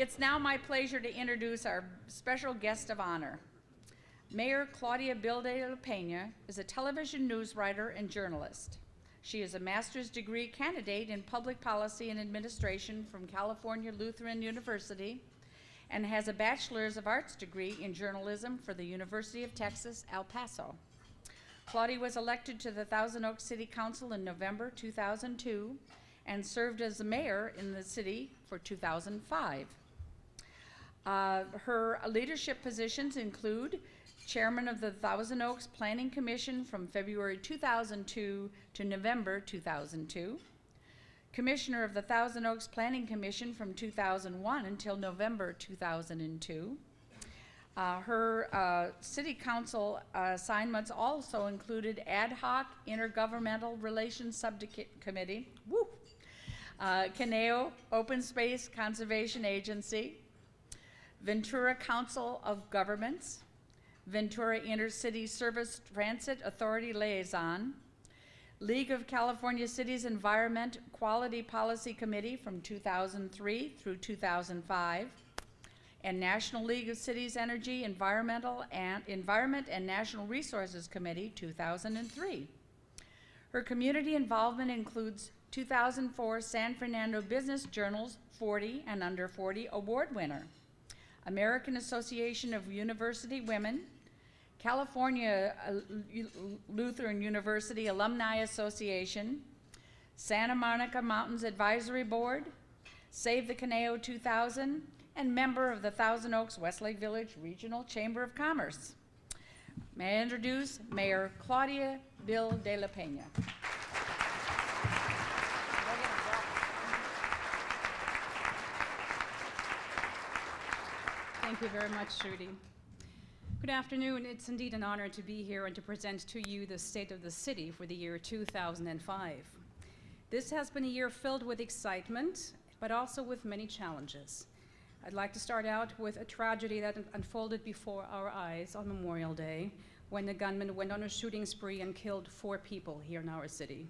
It's now my pleasure to introduce our special guest of honor. Mayor Claudia de la Peña is a television news writer and journalist. She is a master's degree candidate in public policy and administration from California Lutheran University and has a bachelor's of arts degree in journalism for the University of Texas, El Paso. Claudia was elected to the Thousand Oaks City Council in November 2002 and served as the mayor in the city for 2005. Her leadership positions include chairman of the Thousand Oaks Planning Commission from February 2002 to November 2002, commissioner of the Thousand Oaks Planning Commission from 2001 until November 2002. Her city council assignments also included ad hoc intergovernmental relations subcommittee, Caneo Open Space Conservation Agency, Ventura Council of Governments, Ventura Intercity Service Transit Authority Liaison, League of California Cities Environment Quality Policy Committee from 2003 through 2005, and National League of Cities Energy, Environment and National Resources Committee, 2003. Her community involvement includes 2004 San Fernando Business Journal's 40 and Under 40 Award winner, American Association of University Women, California Lutheran University Alumni Association, Santa Monica Mountains Advisory Board, Save the Caneo 2000, and member of the Thousand Oaks Westlake Village Regional Chamber of Commerce. May I introduce Mayor Claudia de la Peña. Thank you very much, Judy. Good afternoon. It's indeed an honor to be here and to present to you the state of the city for the year 2005. This has been a year filled with excitement, but also with many challenges. I'd like to start out with a tragedy that unfolded before our eyes on Memorial Day when the gunman went on a shooting spree and killed 4 people here in our city.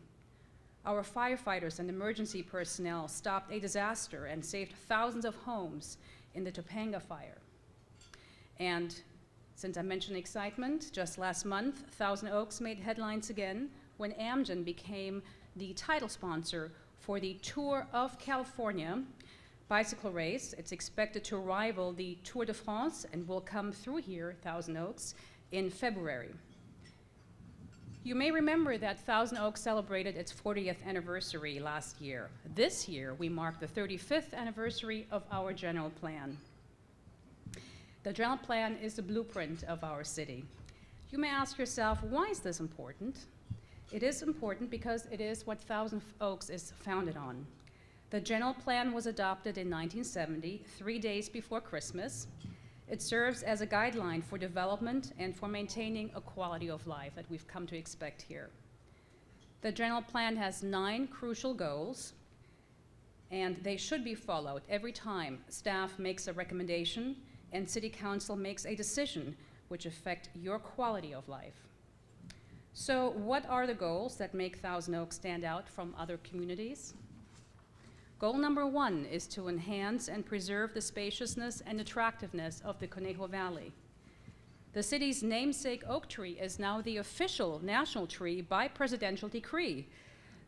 Our firefighters and emergency personnel stopped a disaster and saved thousands of homes in the Topanga fire. And since I mentioned excitement, just last month, Thousand Oaks made headlines again when Amgen became the title sponsor for the Tour of California bicycle race. It's expected to rival the Tour de France and will come through here, Thousand Oaks, in February. You may remember that Thousand Oaks celebrated its 40th anniversary last year. This year, we mark the 35th anniversary of our general plan. The general plan is the blueprint of our city. You may ask yourself, why is this important? It is important because it is what Thousand Oaks is founded on. The general plan was adopted in 1970, 3 days before Christmas. It serves as a guideline for development and for maintaining a quality of life that we've come to expect here. The general plan has 9 crucial goals, and they should be followed every time staff makes a recommendation and City Council makes a decision which affect your quality of life. So what are the goals that make Thousand Oaks stand out from other communities? Goal number 1 is to enhance and preserve the spaciousness and attractiveness of the Conejo Valley. The city's namesake oak tree is now the official national tree by presidential decree.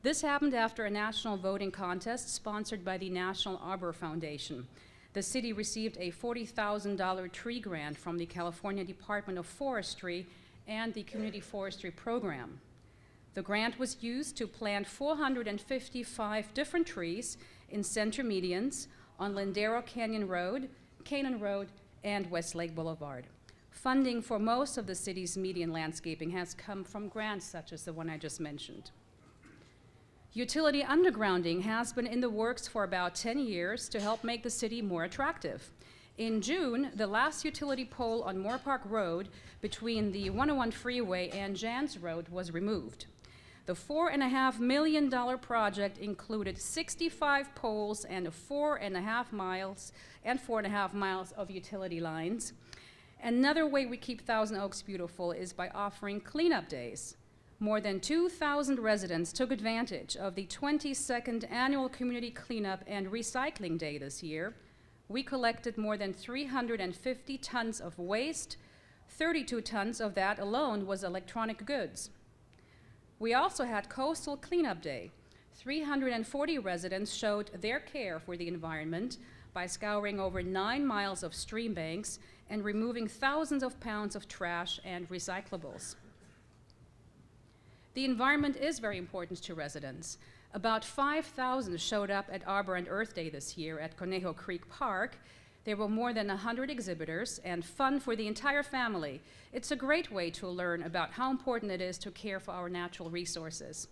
This happened after a national voting contest sponsored by the National Arbor Foundation. The city received a $40,000 tree grant from the California Department of Forestry and the Community Forestry Program. The grant was used to plant 455 different trees in center medians on Lindero Canyon Road, Canaan Road, and Westlake Boulevard. Funding for most of the city's median landscaping has come from grants such as the one I just mentioned. Utility undergrounding has been in the works for about 10 years to help make the city more attractive. In June, the last utility pole on Moore Park Road between the 101 freeway and Jans Road was removed. The $4.5 million project included 65 poles and 4.5 miles of utility lines. Another way we keep Thousand Oaks beautiful is by offering cleanup days. More than 2,000 residents took advantage of the 22nd Annual Community Cleanup and Recycling Day this year. we collected more than 350 tons of waste. 32 tons of that alone was electronic goods. We also had Coastal Cleanup Day. 340 residents showed their care for the environment by scouring over 9 miles of stream banks and removing thousands of pounds of trash and recyclables. The environment is very important to residents. About 5,000 showed up at Arbor and Earth Day this year at Conejo Creek Park. There were more than 100 exhibitors and fun for the entire family. It's a great way to learn about how important it is to care for our natural resources.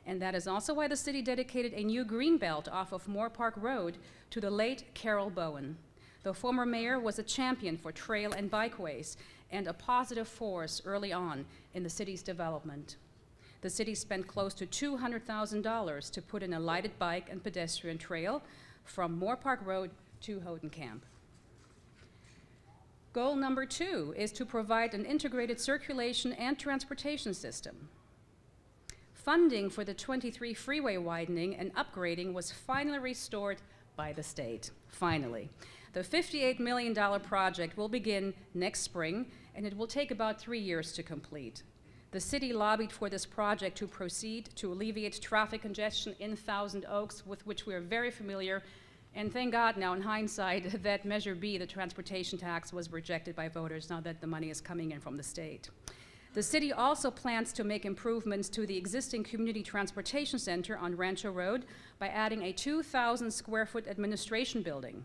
And that is also why the city dedicated a new green belt off of Moore Park Road to the late Carol Bowen. The former mayor was a champion for trail and bikeways and a positive force early on in the city's development. The city spent close to $200,000 to put in a lighted bike and pedestrian trail from Moore Park Road to Houghton Camp. Goal number 2 is to provide an integrated circulation and transportation system. Funding for the 23 freeway widening and upgrading was finally restored by the state, finally. The $58 million project will begin next spring, and it will take about 3 years to complete. The city lobbied for this project to proceed to alleviate traffic congestion in Thousand Oaks, with which we are very familiar. And thank God now, in hindsight, that Measure B, the transportation tax, was rejected by voters now that the money is coming in from the state. The city also plans to make improvements to the existing community transportation center on Rancho Road by adding a 2,000 square foot administration building.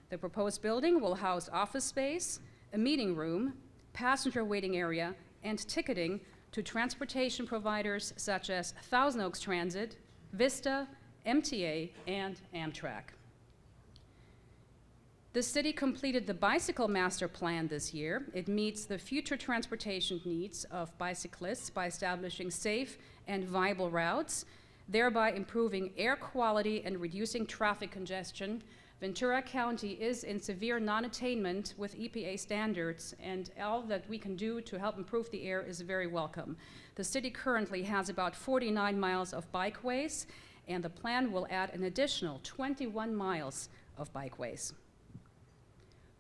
The proposed building will house office space, a meeting room, passenger waiting area, and ticketing to transportation providers such as Thousand Oaks Transit, Vista, MTA, and Amtrak. The city completed the bicycle master plan this year. It meets the future transportation needs of bicyclists by establishing safe and viable routes, thereby improving air quality and reducing traffic congestion. Ventura County is in severe non-attainment with EPA standards, and all that we can do to help improve the air is very welcome. The city currently has about 49 miles of bikeways, and the plan will add an additional 21 miles of bikeways.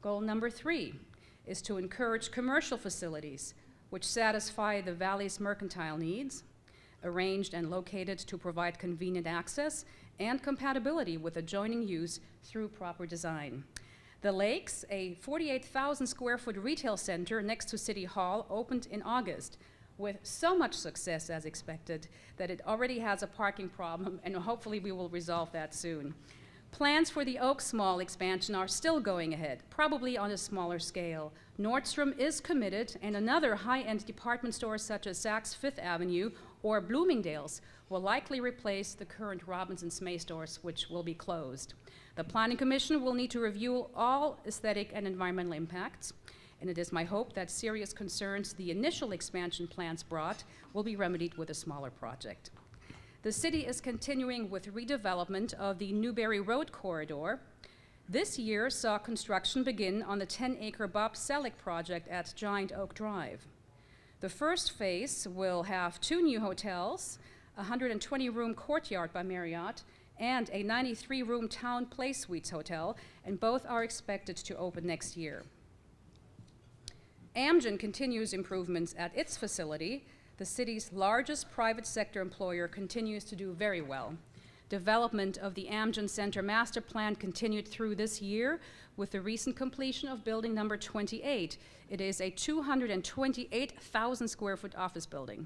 Goal number 3 is to encourage commercial facilities which satisfy the valley's mercantile needs, arranged and located to provide convenient access and compatibility with adjoining use through proper design. The Lakes, a 48,000 square foot retail center next to City Hall, opened in August with so much success as expected that it already has a parking problem, and hopefully we will resolve that soon. Plans for the Oaks Mall expansion are still going ahead, probably on a smaller scale. Nordstrom is committed, and another high-end department store such as Saks Fifth Avenue or Bloomingdale's will likely replace the current Robinson's May stores, which will be closed. The Planning Commission will need to review all aesthetic and environmental impacts, and it is my hope that serious concerns the initial expansion plans brought will be remedied with a smaller project. The city is continuing with redevelopment of the Newberry Road corridor. This year saw construction begin on the 10-acre Bob Selleck project at Giant Oak Drive. The first phase will have 2 new hotels, a 120-room Courtyard by Marriott, and a 93-room Town Place Suites hotel, and both are expected to open next year. Amgen continues improvements at its facility. The city's largest private sector employer continues to do very well. Development of the Amgen Center master plan continued through this year with the recent completion of building number 28. It is a 228,000 square foot office building.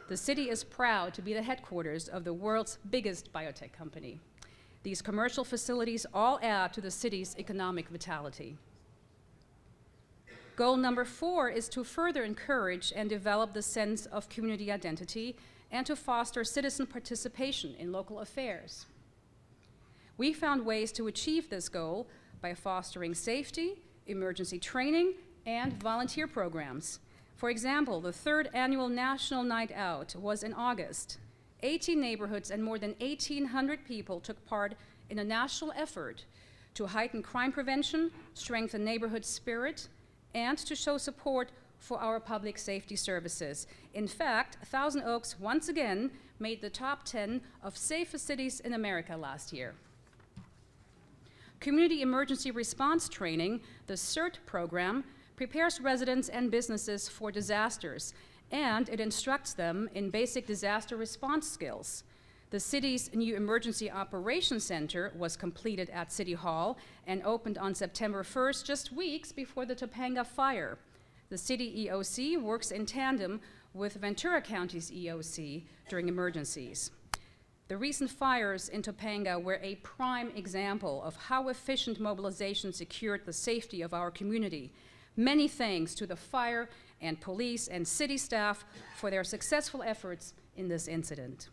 The city is proud to be the headquarters of the world's biggest biotech company. These commercial facilities all add to the city's economic vitality. Goal number 4 is to further encourage and develop the sense of community identity and to foster citizen participation in local affairs. We found ways to achieve this goal by fostering safety, emergency training, and volunteer programs. For example, the 3rd annual National Night Out was in August. 18 neighborhoods and more than 1,800 people took part in a national effort to heighten crime prevention, strengthen neighborhood spirit, and to show support for our public safety services. In fact, Thousand Oaks once again made the top 10 of safest cities in America last year. Community Emergency Response Training, the CERT program, prepares residents and businesses for disasters, and it instructs them in basic disaster response skills. The city's new Emergency Operations Center was completed at City Hall and opened on September 1st, just weeks before the Topanga fire. The city EOC works in tandem with Ventura County's EOC during emergencies. The recent fires in Topanga were a prime example of how efficient mobilization secured the safety of our community. Many thanks to the fire and police and city staff for their successful efforts in this incident.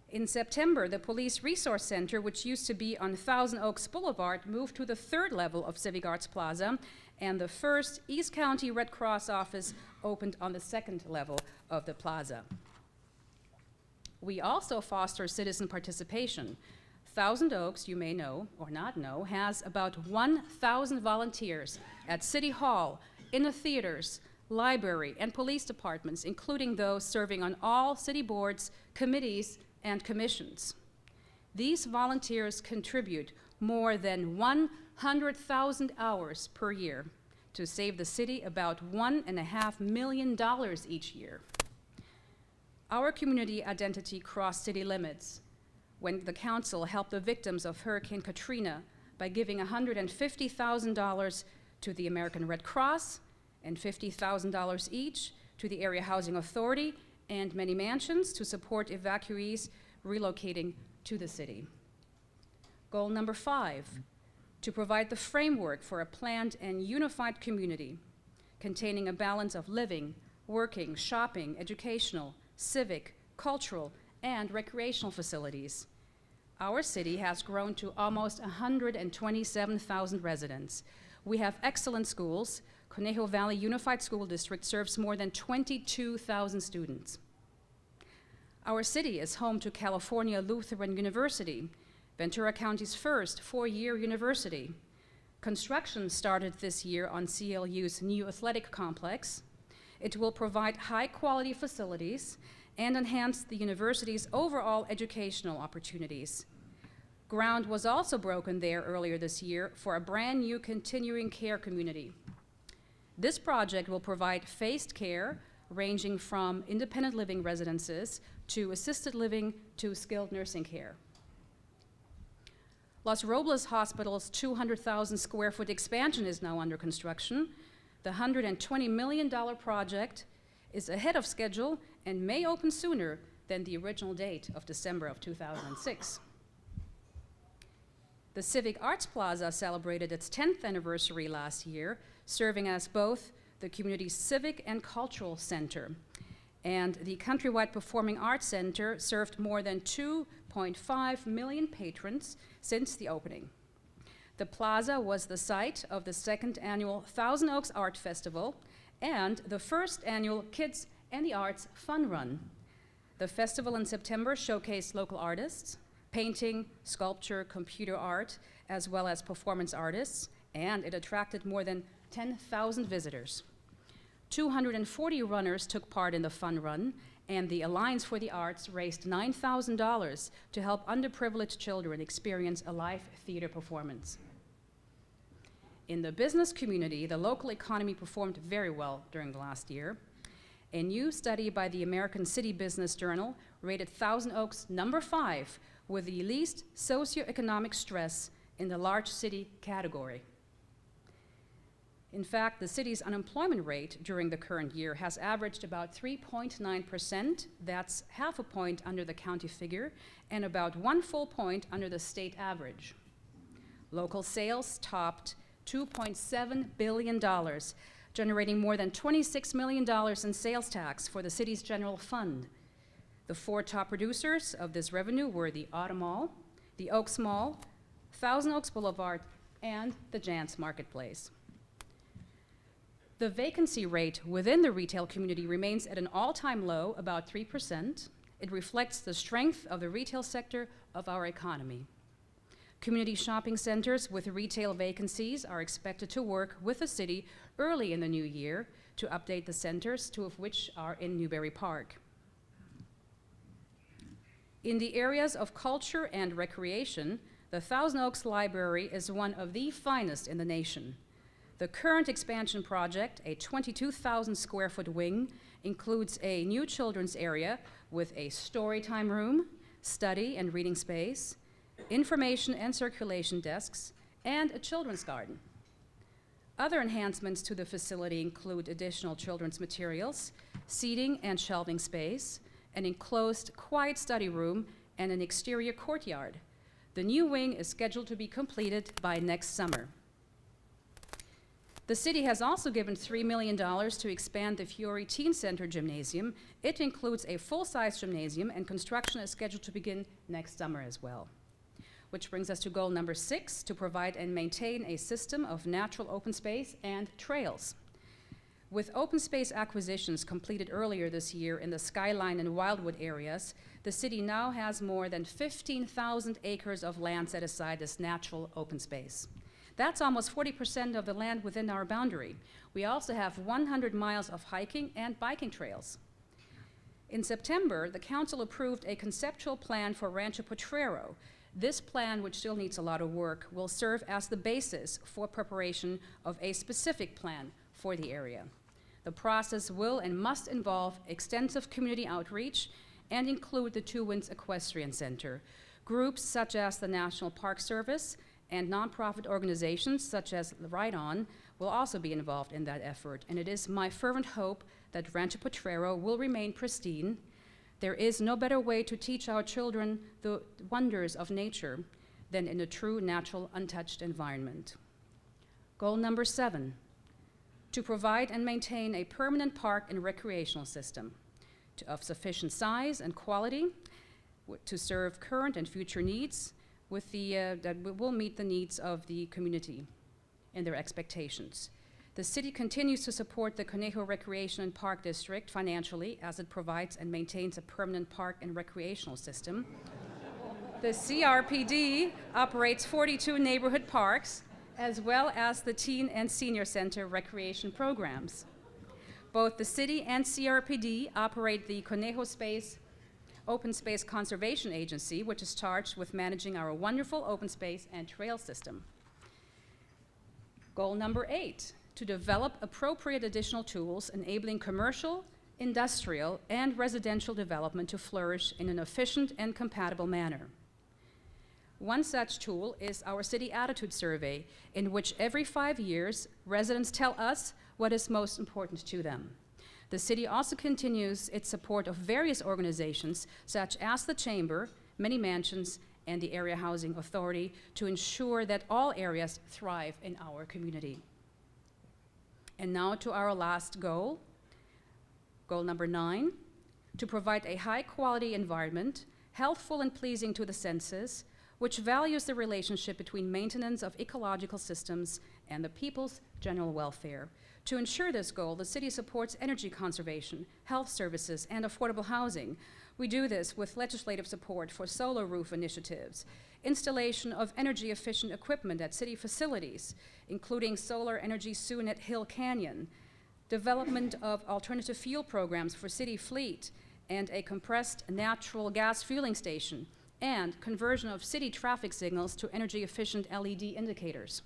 In September, the Police Resource Center, which used to be on Thousand Oaks Boulevard, moved to the third level of Civic Arts Plaza, and the first East County Red Cross office opened on the second level of the plaza. We also foster citizen participation. Thousand Oaks, you may know or not know, has about 1,000 volunteers at City Hall, in the theaters, library, and police departments, including those serving on all city boards, committees, and commissions. These volunteers contribute more than 100,000 hours per year to save the city about $1.5 million each year. Our community identity crossed city limits when the council helped the victims of Hurricane Katrina by giving $150,000 to the American Red Cross and $50,000 each to the Area Housing Authority and many mansions to support evacuees relocating to the city. Goal number 5, to provide the framework for a planned and unified community containing a balance of living, working, shopping, educational, civic, cultural, and recreational facilities. Our city has grown to almost 127,000 residents. We have excellent schools. Conejo Valley Unified School District serves more than 22,000 students. Our city is home to California Lutheran University, Ventura County's first 4-year university. Construction started this year on CLU's new athletic complex. It will provide high-quality facilities and enhance the university's overall educational opportunities. Ground was also broken there earlier this year for a brand new continuing care community. This project will provide phased care ranging from independent living residences to assisted living to skilled nursing care. Los Robles Hospital's 200,000 square foot expansion is now under construction. The $120 million project is ahead of schedule and may open sooner than the original date of December of 2006. The Civic Arts Plaza celebrated its 10th anniversary last year, serving as both the community's civic and cultural center. And the Countrywide Performing Arts Center served more than 2.5 million patrons since the opening. The plaza was the site of the second annual Thousand Oaks Art Festival and the first annual Kids and the Arts Fun Run. The festival in September showcased local artists, painting, sculpture, computer art, as well as performance artists, and it attracted more than 10,000 visitors. 240 runners took part in the fun run, and the Alliance for the Arts raised $9,000 to help underprivileged children experience a live theater performance. In the business community, the local economy performed very well during the last year. A new study by the American City Business Journal rated Thousand Oaks number 5 with the least socioeconomic stress in the large city category. In fact, the city's unemployment rate during the current year has averaged about 3.9%. That's half a point under the county figure and about 1 full point under the state average. Local sales topped $2.7 billion, generating more than $26 million in sales tax for the city's general fund. The 4 top producers of this revenue were the Auto Mall, the Oaks Mall, Thousand Oaks Boulevard, and the Jantz Marketplace. The vacancy rate within the retail community remains at an all-time low, about 3%. It reflects the strength of the retail sector of our economy. Community shopping centers with retail vacancies are expected to work with the city early in the new year to update the centers, 2 of which are in Newberry Park. In the areas of culture and recreation, The Thousand Oaks Library is one of the finest in the nation. The current expansion project, a 22,000 square foot wing, includes a new children's area with a story time room, study and reading space, information and circulation desks, and a children's garden. Other enhancements to the facility include additional children's materials, seating and shelving space, an enclosed quiet study room, and an exterior courtyard. The new wing is scheduled to be completed by next summer. The city has also given $3 million to expand the Fiore Teen Center gymnasium. It includes a full-size gymnasium, and construction is scheduled to begin next summer as well. Which brings us to goal number 6, to provide and maintain a system of natural open space and trails. With open space acquisitions completed earlier this year in the Skyline and Wildwood areas, the city now has more than 15,000 acres of land set aside as natural open space. That's almost 40% of the land within our boundary. We also have 100 miles of hiking and biking trails. In September, the council approved a conceptual plan for Rancho Potrero. This plan, which still needs a lot of work, will serve as the basis for preparation of a specific plan for the area. The process will and must involve extensive community outreach and include the Two Winds Equestrian Center. Groups such as the National Park Service and nonprofit organizations such as Ride On will also be involved in that effort, and it is my fervent hope that Rancho Potrero will remain pristine. There is no better way to teach our children the wonders of nature than in a true natural untouched environment. Goal number 7, to provide and maintain a permanent park and recreational system of sufficient size and quality to serve current and future needs that will meet the needs of the community and their expectations. The city continues to support the Conejo Recreation and Park District financially as it provides and maintains a permanent park and recreational system. The CRPD operates 42 neighborhood parks, as well as the Teen and Senior Center recreation programs. Both the city and CRPD operate the Conejo Open Space Conservation Agency, which is charged with managing our wonderful open space and trail system. Goal number 8, to develop appropriate additional tools enabling commercial, industrial, and residential development to flourish in an efficient and compatible manner. One such tool is our City Attitude Survey, in which every 5 years, residents tell us what is most important to them. The city also continues its support of various organizations, such as the Chamber, many mansions, and the Area Housing Authority, to ensure that all areas thrive in our community. And now to our last goal, goal number 9, to provide a high-quality environment, healthful and pleasing to the senses, which values the relationship between maintenance of ecological systems and the people's general welfare. To ensure this goal, the city supports energy conservation, health services, and affordable housing. We do this with legislative support for solar roof initiatives, installation of energy-efficient equipment at city facilities, including solar energy soon at Hill Canyon, development of alternative fuel programs for city fleet, and a compressed natural gas fueling station, and conversion of city traffic signals to energy-efficient LED indicators.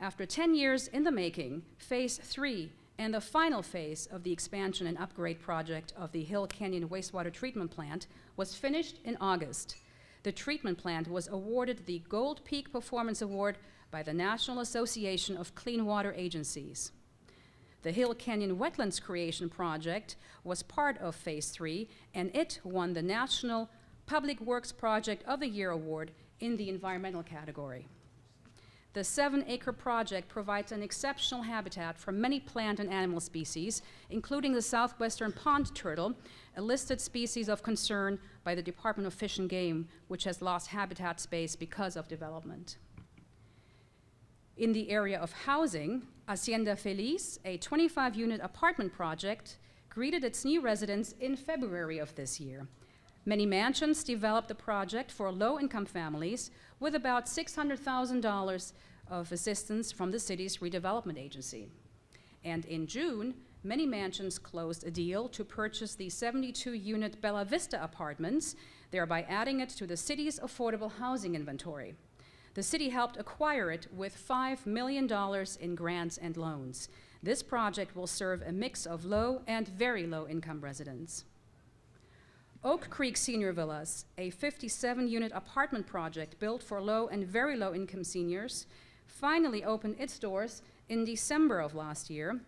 After 10 years in the making, Phase 3 and the final phase of the expansion and upgrade project of the Hill Canyon Wastewater Treatment Plant was finished in August. The treatment plant was awarded the Gold Peak Performance Award by the National Association of Clean Water Agencies. The Hill Canyon Wetlands Creation Project was part of Phase 3, and it won the National Public Works Project of the Year Award in the environmental category. The 7-acre project provides an exceptional habitat for many plant and animal species, including the southwestern pond turtle, a listed species of concern by the Department of Fish and Game, which has lost habitat space because of development. In the area of housing, Hacienda Feliz, a 25-unit apartment project, greeted its new residents in February of this year. Many mansions developed the project for low-income families with about $600,000 of assistance from the city's redevelopment agency. And in June, many mansions closed a deal to purchase the 72-unit Bella Vista apartments, thereby adding it to the city's affordable housing inventory. The city helped acquire it with $5 million in grants and loans. This project will serve a mix of low and very low income residents. Oak Creek Senior Villas, a 57-unit apartment project built for low and very low income seniors, finally opened its doors in December of last year.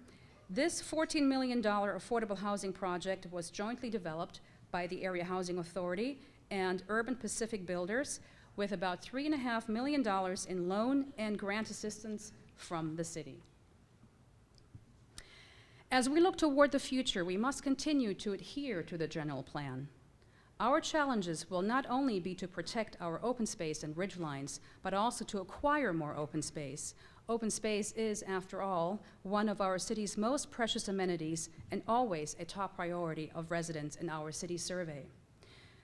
This $14 million affordable housing project was jointly developed by the Area Housing Authority and Urban Pacific Builders, with about $3.5 million in loan and grant assistance from the city. As we look toward the future, we must continue to adhere to the general plan. Our challenges will not only be to protect our open space and ridgelines, but also to acquire more open space. Open space is, after all, one of our city's most precious amenities and always a top priority of residents in our city survey.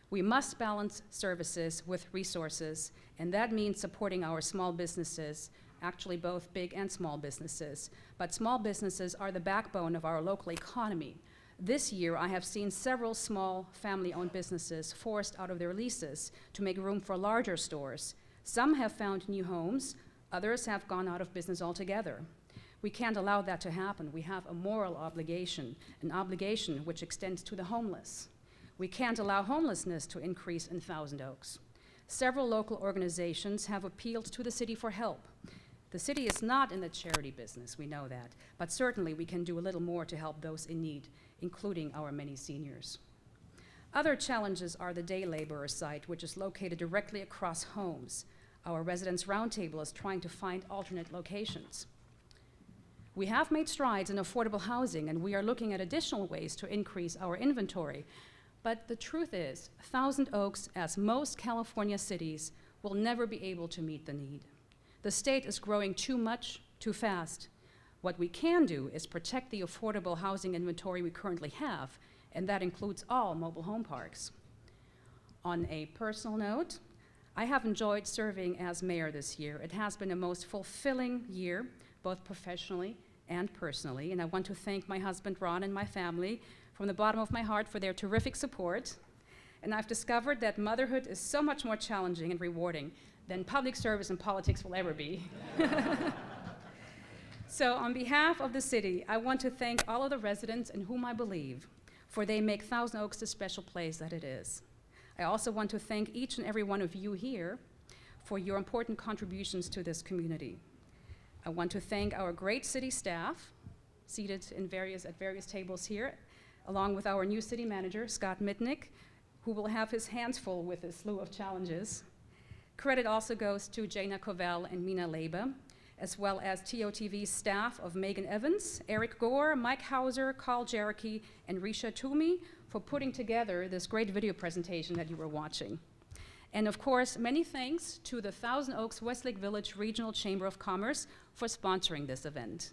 We must balance services with resources, and that means supporting our small businesses, actually both big and small businesses. But small businesses are the backbone of our local economy. This year, I have seen several small family-owned businesses forced out of their leases to make room for larger stores. Some have found new homes, others have gone out of business altogether. We can't allow that to happen. We have a moral obligation, an obligation which extends to the homeless. We can't allow homelessness to increase in Thousand Oaks. Several local organizations have appealed to the city for help. The city is not in the charity business, we know that, but certainly we can do a little more to help those in need, including our many seniors. Other challenges are the day laborer site, which is located directly across homes. Our Residents' Roundtable is trying to find alternate locations. We have made strides in affordable housing, and we are looking at additional ways to increase our inventory. But the truth is, Thousand Oaks, as most California cities, will never be able to meet the need. The state is growing too much, too fast. What we can do is protect the affordable housing inventory we currently have, and that includes all mobile home parks. On a personal note, I have enjoyed serving as mayor this year. It has been a most fulfilling year, both professionally and personally, and I want to thank my husband, Ron, and my family from the bottom of my heart for their terrific support. And I've discovered that motherhood is so much more challenging and rewarding than public service and politics will ever be. So on behalf of the city, I want to thank all of the residents in whom I believe, for they make Thousand Oaks the special place that it is. I also want to thank each and every one of you here for your important contributions to this community. I want to thank our great city staff, seated at various tables here, along with our new city manager, Scott Mitnick, who will have his hands full with a slew of challenges. Credit also goes to Jana Covell and Mina Leba, as well as TOTV's staff of Megan Evans, Eric Gore, Mike Hauser, Carl Jericho, and Risha Toomey for putting together this great video presentation that you were watching. And of course, many thanks to the Thousand Oaks Westlake Village Regional Chamber of Commerce for sponsoring this event.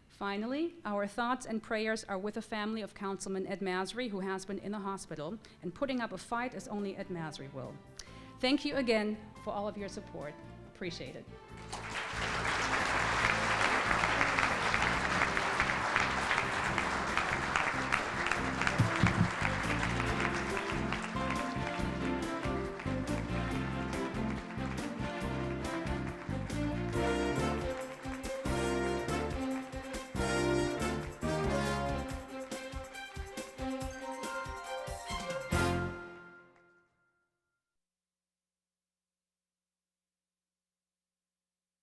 Finally, our thoughts and prayers are with the family of Councilman Ed Masry, who has been in the hospital and putting up a fight as only Ed Masry will. Thank you again for all of your support. Appreciate it.